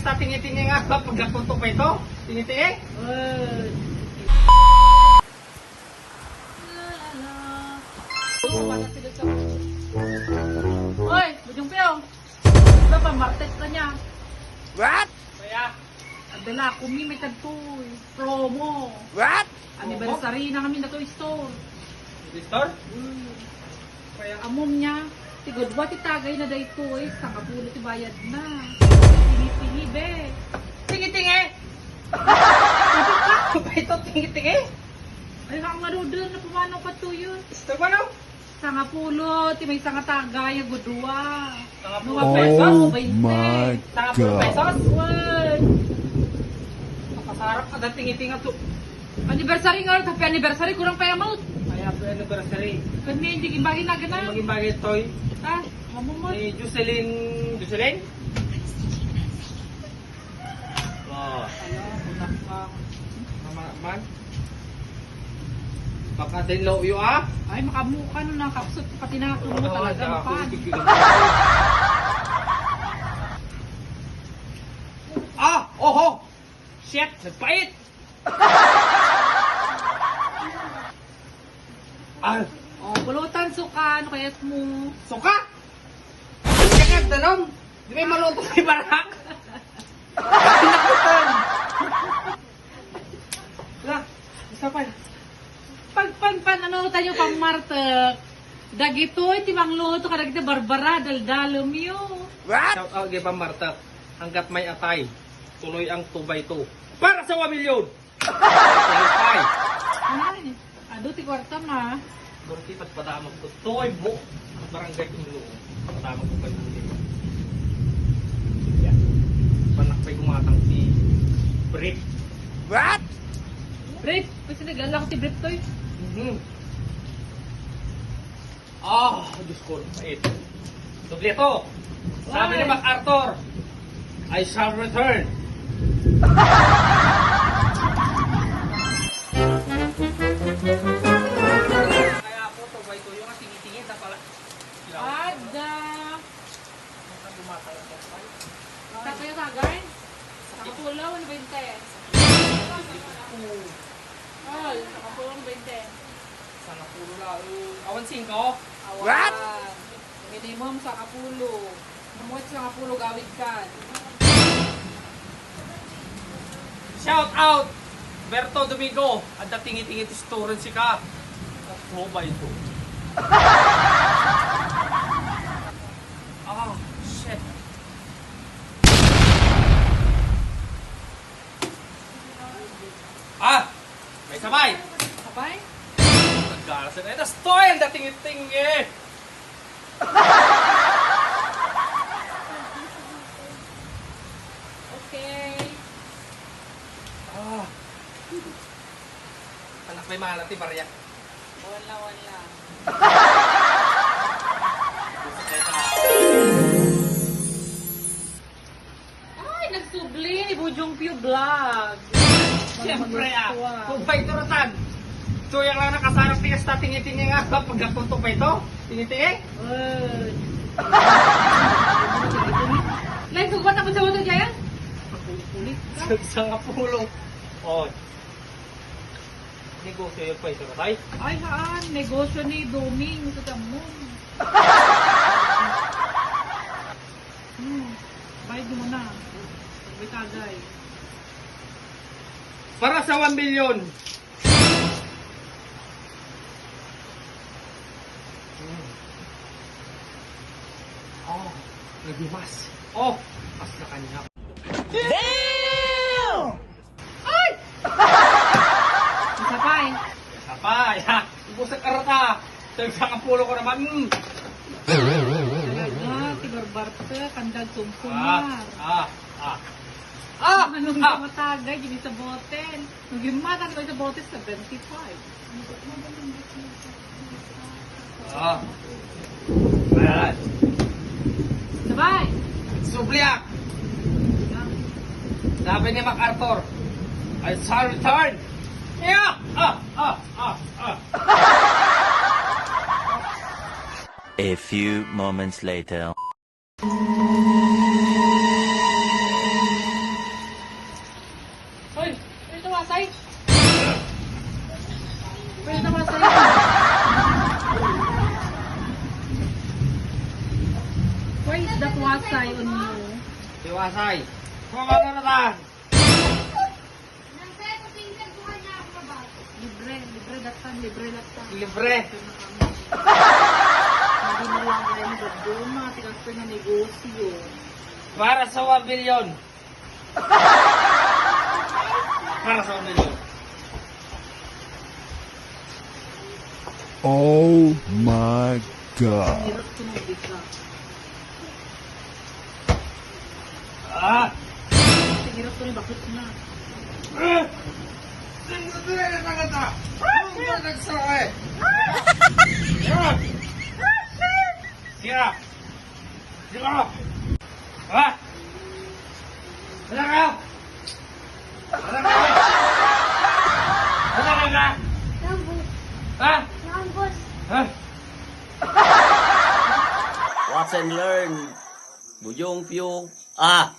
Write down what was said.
sa tingi-tingi nga ba? Pagkapunto pa ito? Tingi-tingi? Hoy, Bujong Pio. Diba pa, martes na niya. What? Kaya, Adala, kumi may tagtoy. Promo. What? Anniversary na kami na to store. Victor? Kaya amom niya. Tigod ba titagay na dayto eh. Sa kapulo ti bayad na. Tingi-tingi be. Tingi-tingi! Ano ba ito? Tingi-tingi? Ay nga nga doon na pumano ka to yun. Ito ba no? Sa kapulo, ti may sanga tagay, gudwa. Sanga Mga pulo. pesos, Oh 20. my Sanga pulo God. pesos? Word. Makasarap ka na tingi-tingi to. Anniversary nga, tapi anniversary kurang pa amount. Kaya po anniversary. Kani hindi gimbagi na gana. Maging bagay toy Ah, mamumot. ni Jocelyn. Jocelyn? Oh. Unak ka. Man. Baka din low you ah. Ay, makamukha nun na kapsot pati na mo talaga mapan. Ah! Oho! Shit! Nagpait! Ah! Oh, pulutan suka, ano kayat mo? Suka! Kaya danom! Di may maluto kay Barak! Pinakutan! Lah! Isa pa. Pagpan, ano tayo pang martek? Dagito, iti mang luto ka dagito barbara, daldalom yun. What? Shout out kay Pamarta. Hanggat may atay, tuloy ang 2x2. Para sa 1 milyon! Atay! Ay, ado ti kwarta ma. Dorti pagpadamag ko. Toy mo! Barangay kong loob. Padamag ko kayo. Yan. Panakpay kumatang si Brick. What? Brief, kasi naglala ko ti brief to eh. Ah, Diyos ko, mait. Dobleto! Sabi ni MacArthur, I shall return. Kaya ako to, ba ito yung tingin-tingin na pala. Ada. Sa kayo tagay? Sa kapulaw, ano ba yung te? Ay, sa kapulaw, ano ba yung te? Sana pulo lang. Awan 5. What? Minimum sa kapulo. Namuot sa kapulo, gawid ka. Shout out! Berto Domingo, ang datingi-tingi to storen si ka. Ano ba ito? Ah, shit. Ah! May sabay! Kapay? Nagkarasan na ito. Stoy! Ang datingi-tingi! Okay. Ah! Anak may mahalati, Maria. Wala. Ay, nagsubli ni Bujong Pio Vlog. Siyempre kung pa ito ratan. So yung lang nakasarap tigas na tingi-tingi nga ba? Pagkapunto pa ito? Tingi-tingi? Word. Like, sugat ako sa water kaya? Ulit sa kapulong. Oh. Negosyo yung pa ito ratay. Ay, haan. Negosyo ni Doming. Ito tamon. Bayad mo na. Bitagay. Para sa 1 milyon. Oh, nagimas. Oh, mas na kanya. Damn! Ay! Isa pa eh. Sapay, ha? Ubus sa karata. Sa isang kapulo ko naman. Talaga, tibarbarta, kandag sumsumar. Anong Ah! matagay, hindi sa botel. Nung gimatan ko sa botel, 75. Ah. Ayan. Sabay! Subliak. Sabi ni MacArthur, I shall return. Yeah! A few moments later. Tiwasay. Kumakaratan. Libre datan, libre datan. Libre. Hindi mo lang kaya nagduma, tigas pa na negosyo. Para sa 1 billion. Para sa 1 billion. Oh my God. Hirap ko ng bigla. Ah! Hirap ko rin, bakit na? Sira! Sira! Ha? Wala ka? Wala ka? Wala ka? Ha? Ha? Watch and learn. Bujong Pyo. Ah.